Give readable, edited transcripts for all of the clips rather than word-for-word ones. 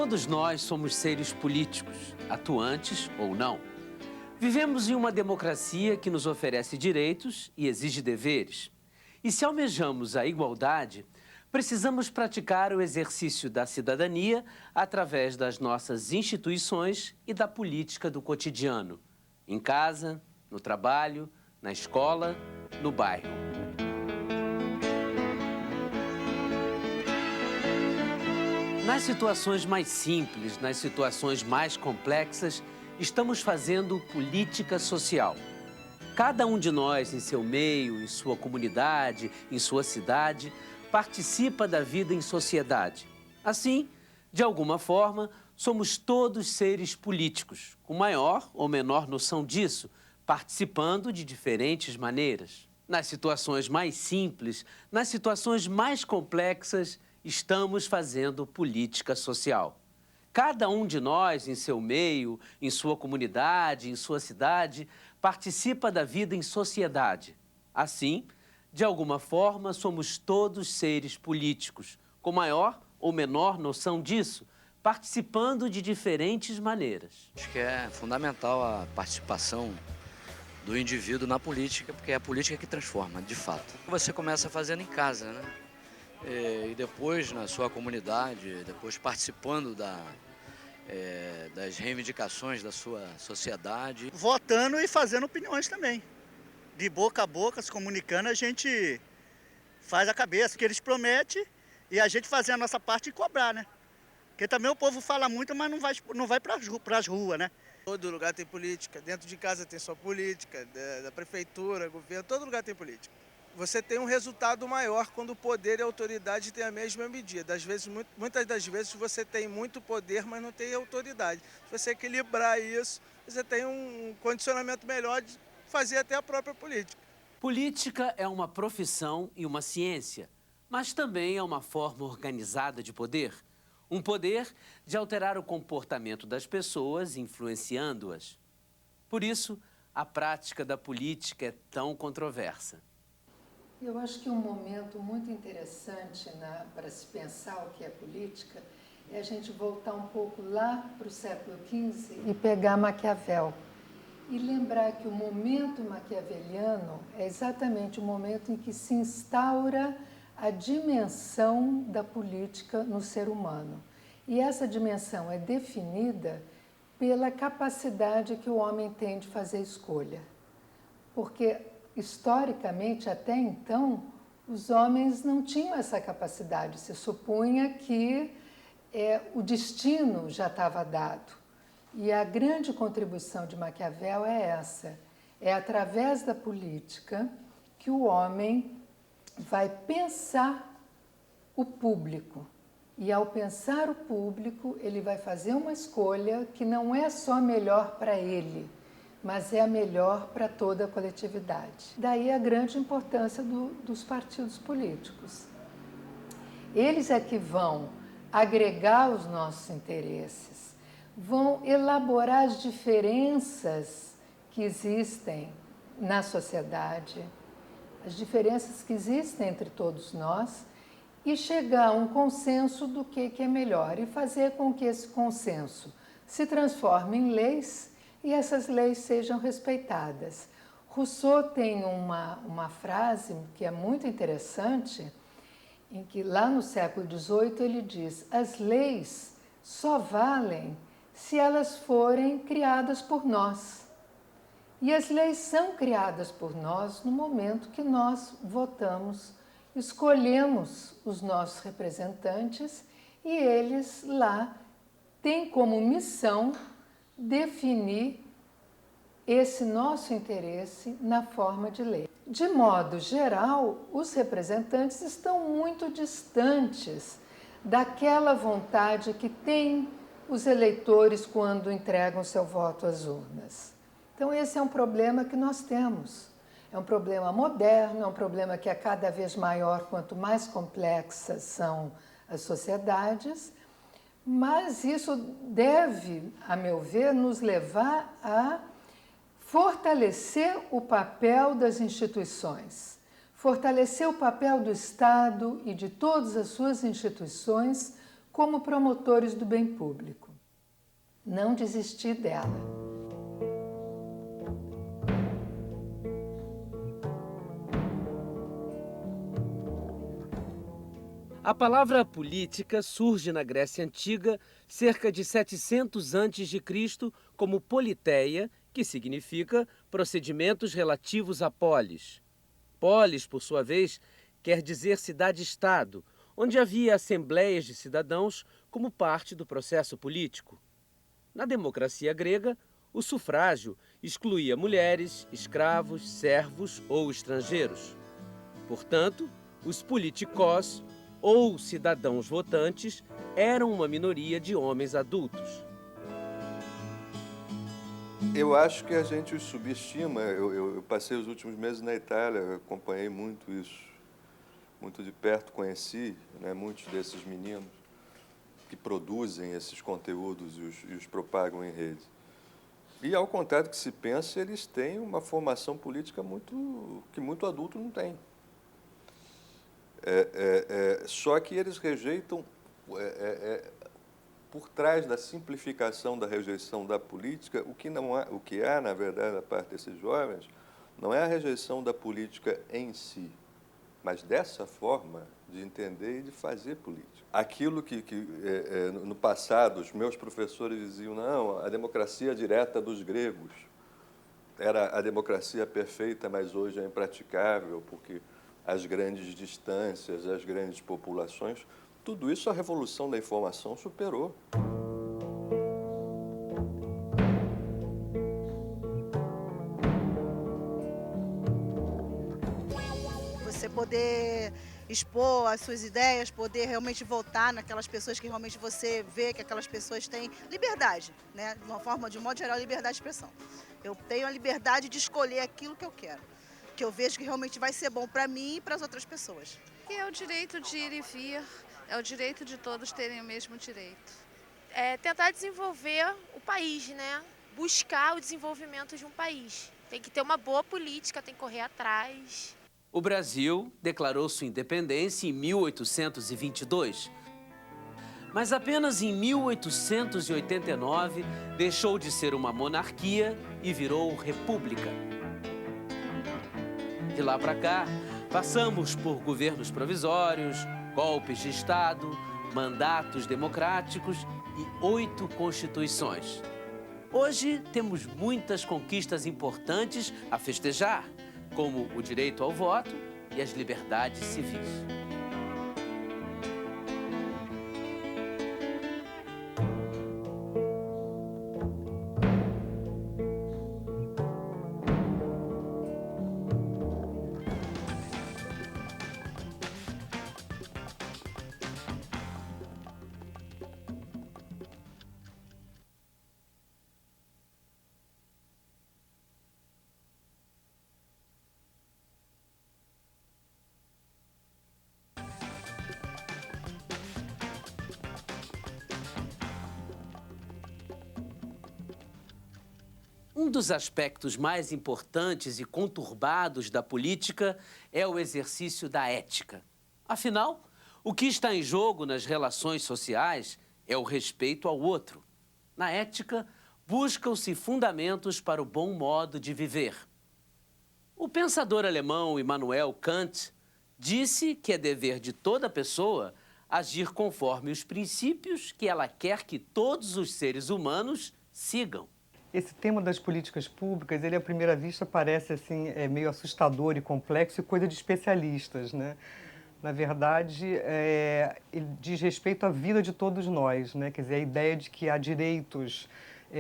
Todos nós somos seres políticos, atuantes ou não. Vivemos em uma democracia que nos oferece direitos e exige deveres. E se almejamos a igualdade, precisamos praticar o exercício da cidadania através das nossas instituições e da política do cotidiano, em casa, no trabalho, na escola, no bairro. Nas situações mais simples, nas situações mais complexas, estamos fazendo política social. Cada um de nós, em seu meio, em sua comunidade, em sua cidade, participa da vida em sociedade. Assim, de alguma forma, somos todos seres políticos, com maior ou menor noção disso, participando de diferentes maneiras. Nas situações mais simples, nas situações mais complexas, estamos fazendo política social. Cada um de nós, em seu meio, em sua comunidade, em sua cidade, participa da vida em sociedade. Assim, de alguma forma, somos todos seres políticos, com maior ou menor noção disso, participando de diferentes maneiras. Acho que é fundamental a participação do indivíduo na política, porque é a política que transforma, de fato. Você começa fazendo em casa, né? E depois na sua comunidade, depois participando das reivindicações da sua sociedade. Votando e fazendo opiniões também. De boca a boca, se comunicando, a gente faz a cabeça, que eles prometem, e a gente fazer a nossa parte e cobrar, né? Porque também o povo fala muito, mas não vai para as ruas, né? Todo lugar tem política, dentro de casa tem sua política, da prefeitura, governo, todo lugar tem política. Você tem um resultado maior quando o poder e a autoridade têm a mesma medida. Às vezes, muitas das vezes você tem muito poder, mas não tem autoridade. Se você equilibrar isso, você tem um condicionamento melhor de fazer até a própria política. Política é uma profissão e uma ciência, mas também é uma forma organizada de poder. Um poder de alterar o comportamento das pessoas, influenciando-as. Por isso, a prática da política é tão controversa. Eu acho que um momento muito interessante para se pensar o que é política é a gente voltar um pouco lá para o século XV e pegar Maquiavel. E lembrar que o momento maquiaveliano é exatamente o momento em que se instaura a dimensão da política no ser humano. E essa dimensão é definida pela capacidade que o homem tem de fazer escolha. Porque, historicamente, até então, os homens não tinham essa capacidade. Se supunha que o destino já estava dado. E a grande contribuição de Maquiavel é essa. É através da política que o homem vai pensar o público. E ao pensar o público, ele vai fazer uma escolha que não é só melhor para ele, mas é a melhor para toda a coletividade. Daí a grande importância dos partidos políticos. Eles é que vão agregar os nossos interesses, vão elaborar as diferenças que existem na sociedade, as diferenças que existem entre todos nós, e chegar a um consenso do que é melhor e fazer com que esse consenso se transforme em leis e essas leis sejam respeitadas. Rousseau tem uma frase que é muito interessante, em que lá no século XVIII ele diz: as leis só valem se elas forem criadas por nós. E as leis são criadas por nós no momento que nós votamos, escolhemos os nossos representantes e eles lá têm como missão definir esse nosso interesse na forma de lei. De modo geral, os representantes estão muito distantes daquela vontade que têm os eleitores quando entregam seu voto às urnas. Então esse é um problema que nós temos. É um problema moderno, é um problema que é cada vez maior quanto mais complexas são as sociedades, mas isso deve, a meu ver, nos levar a fortalecer o papel das instituições, fortalecer o papel do Estado e de todas as suas instituições como promotores do bem público. Não desistir dela. A palavra política surge na Grécia Antiga cerca de 700 a.C. como politeia, que significa procedimentos relativos a polis. Polis, por sua vez, quer dizer cidade-estado, onde havia assembleias de cidadãos como parte do processo político. Na democracia grega, o sufrágio excluía mulheres, escravos, servos ou estrangeiros. Portanto, os politikos, ou cidadãos votantes, eram uma minoria de homens adultos. Eu acho que a gente os subestima. Eu passei os últimos meses na Itália, acompanhei muito isso, muito de perto, conheci, né, muitos desses meninos que produzem esses conteúdos e os propagam em rede. E, ao contrário do que se pensa, eles têm uma formação política que muito adulto não tem. Só que eles rejeitam, por trás da simplificação da rejeição da política, o que há, na verdade, da parte desses jovens, não é a rejeição da política em si, mas dessa forma de entender e de fazer política. Aquilo que no passado os meus professores diziam, não, a democracia direta dos gregos era a democracia perfeita, mas hoje é impraticável, porque as grandes distâncias, as grandes populações, tudo isso a revolução da informação superou. Você poder expor as suas ideias, poder realmente votar naquelas pessoas que realmente você vê que aquelas pessoas têm liberdade, né? De um modo geral, liberdade de expressão. Eu tenho a liberdade de escolher aquilo que eu quero, que eu vejo que realmente vai ser bom para mim e para as outras pessoas. É o direito de ir e vir, é o direito de todos terem o mesmo direito. É tentar desenvolver o país, né? Buscar o desenvolvimento de um país. Tem que ter uma boa política, tem que correr atrás. O Brasil declarou sua independência em 1822. Mas apenas em 1889 deixou de ser uma monarquia e virou república. De lá para cá, passamos por governos provisórios, golpes de Estado, mandatos democráticos e 8 constituições. Hoje temos muitas conquistas importantes a festejar, como o direito ao voto e as liberdades civis. Um dos aspectos mais importantes e conturbados da política é o exercício da ética. Afinal, o que está em jogo nas relações sociais é o respeito ao outro. Na ética, buscam-se fundamentos para o bom modo de viver. O pensador alemão Immanuel Kant disse que é dever de toda pessoa agir conforme os princípios que ela quer que todos os seres humanos sigam. Esse tema das políticas públicas, ele à primeira vista parece assim, meio assustador e complexo e coisa de especialistas, né? Na verdade, ele diz respeito à vida de todos nós, né? Quer dizer, a ideia de que há direitos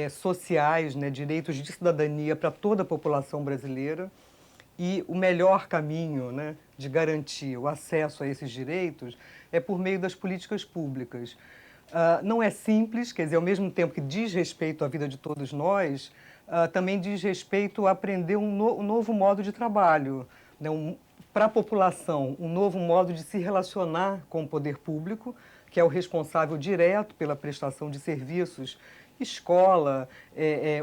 sociais, né? Direitos de cidadania para toda a população brasileira e o melhor caminho, né? De garantir o acesso a esses direitos é por meio das políticas públicas. Não é simples, quer dizer, ao mesmo tempo que diz respeito à vida de todos nós, também diz respeito a aprender um novo modo de trabalho, né? Para a população, um novo modo de se relacionar com o poder público, que é o responsável direto pela prestação de serviços, escola,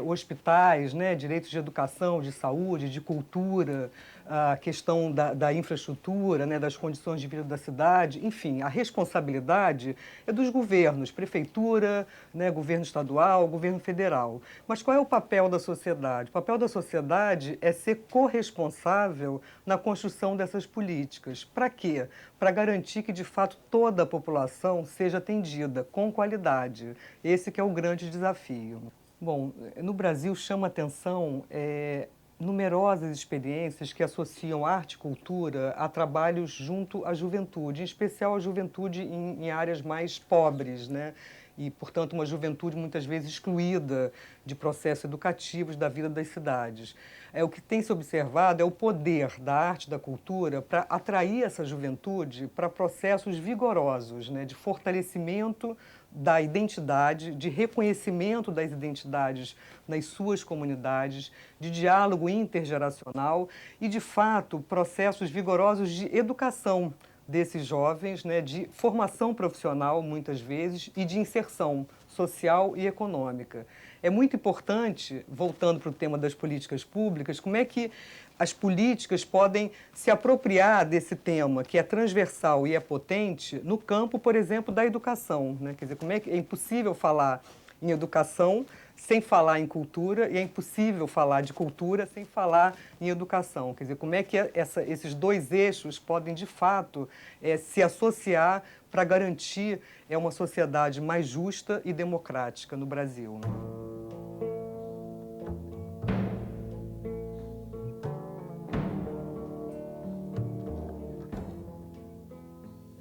hospitais, né? Direitos de educação, de saúde, de cultura, a questão da infraestrutura, né, das condições de vida da cidade, enfim, a responsabilidade é dos governos, prefeitura, né, governo estadual, governo federal. Mas qual é o papel da sociedade? O papel da sociedade é ser corresponsável na construção dessas políticas. Para quê? Para garantir que, de fato, toda a população seja atendida com qualidade. Esse que é o grande desafio. Bom, no Brasil chama atenção numerosas experiências que associam arte e cultura a trabalhos junto à juventude, em especial a juventude em áreas mais pobres, né? E, portanto, uma juventude muitas vezes excluída de processos educativos da vida das cidades. O que tem se observado é o poder da arte e da cultura para atrair essa juventude para processos vigorosos, né, de fortalecimento da identidade, de reconhecimento das identidades nas suas comunidades, de diálogo intergeracional e, de fato, processos vigorosos de educação desses jovens, né, de formação profissional, muitas vezes, e de inserção social e econômica. É muito importante, voltando para o tema das políticas públicas, como é que as políticas podem se apropriar desse tema, que é transversal e é potente, no campo, por exemplo, da educação, né? Quer dizer, como é que é impossível falar em educação sem falar em cultura e é impossível falar de cultura sem falar em educação. Quer dizer, como é que esses dois eixos podem, de fato, se associar para garantir uma sociedade mais justa e democrática no Brasil.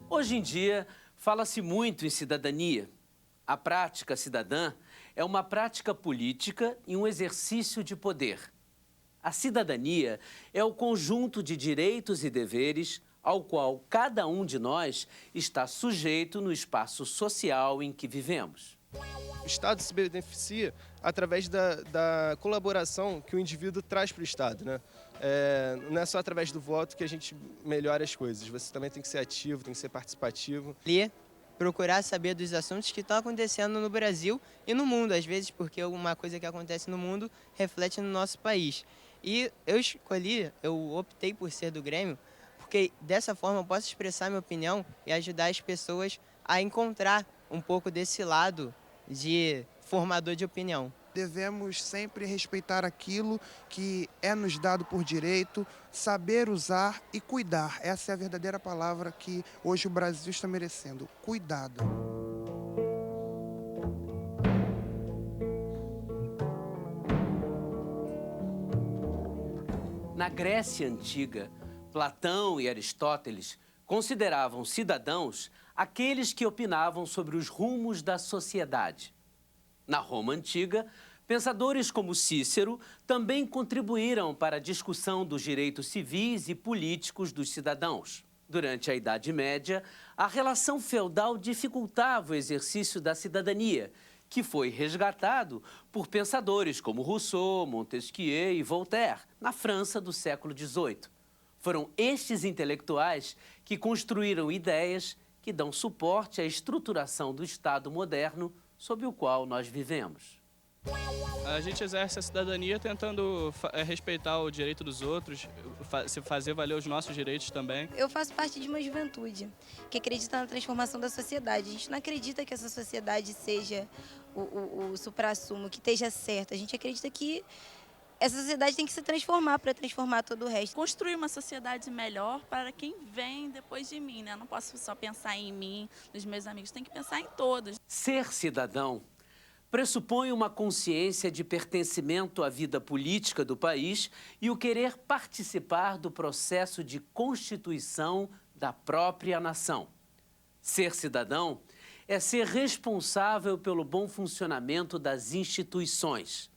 Hoje em dia, fala-se muito em cidadania. A prática cidadã é uma prática política e um exercício de poder. A cidadania é o conjunto de direitos e deveres ao qual cada um de nós está sujeito no espaço social em que vivemos. O Estado se beneficia através da colaboração que o indivíduo traz para o Estado, né? Não é só através do voto que a gente melhora as coisas. Você também tem que ser ativo, tem que ser participativo. Procurar saber dos assuntos que estão acontecendo no Brasil e no mundo, às vezes, porque alguma coisa que acontece no mundo reflete no nosso país. E eu optei por ser do Grêmio, porque dessa forma eu posso expressar minha opinião e ajudar as pessoas a encontrar um pouco desse lado de formador de opinião. Devemos sempre respeitar aquilo que é nos dado por direito, saber usar e cuidar. Essa é a verdadeira palavra que hoje o Brasil está merecendo: cuidado. Na Grécia Antiga, Platão e Aristóteles consideravam cidadãos aqueles que opinavam sobre os rumos da sociedade. Na Roma Antiga, pensadores como Cícero também contribuíram para a discussão dos direitos civis e políticos dos cidadãos. Durante a Idade Média, a relação feudal dificultava o exercício da cidadania, que foi resgatado por pensadores como Rousseau, Montesquieu e Voltaire, na França do século XVIII. Foram estes intelectuais que construíram ideias que dão suporte à estruturação do Estado moderno sob o qual nós vivemos. A gente exerce a cidadania tentando respeitar o direito dos outros, fazer valer os nossos direitos também. Eu faço parte de uma juventude que acredita na transformação da sociedade. A gente não acredita que essa sociedade seja o suprassumo, que esteja certa. A gente acredita que essa sociedade tem que se transformar para transformar todo o resto. Construir uma sociedade melhor para quem vem depois de mim, né? Eu não posso só pensar em mim, nos meus amigos, tem que pensar em todos. Ser cidadão pressupõe uma consciência de pertencimento à vida política do país e o querer participar do processo de constituição da própria nação. Ser cidadão é ser responsável pelo bom funcionamento das instituições.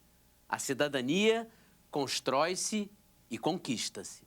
A cidadania constrói-se e conquista-se.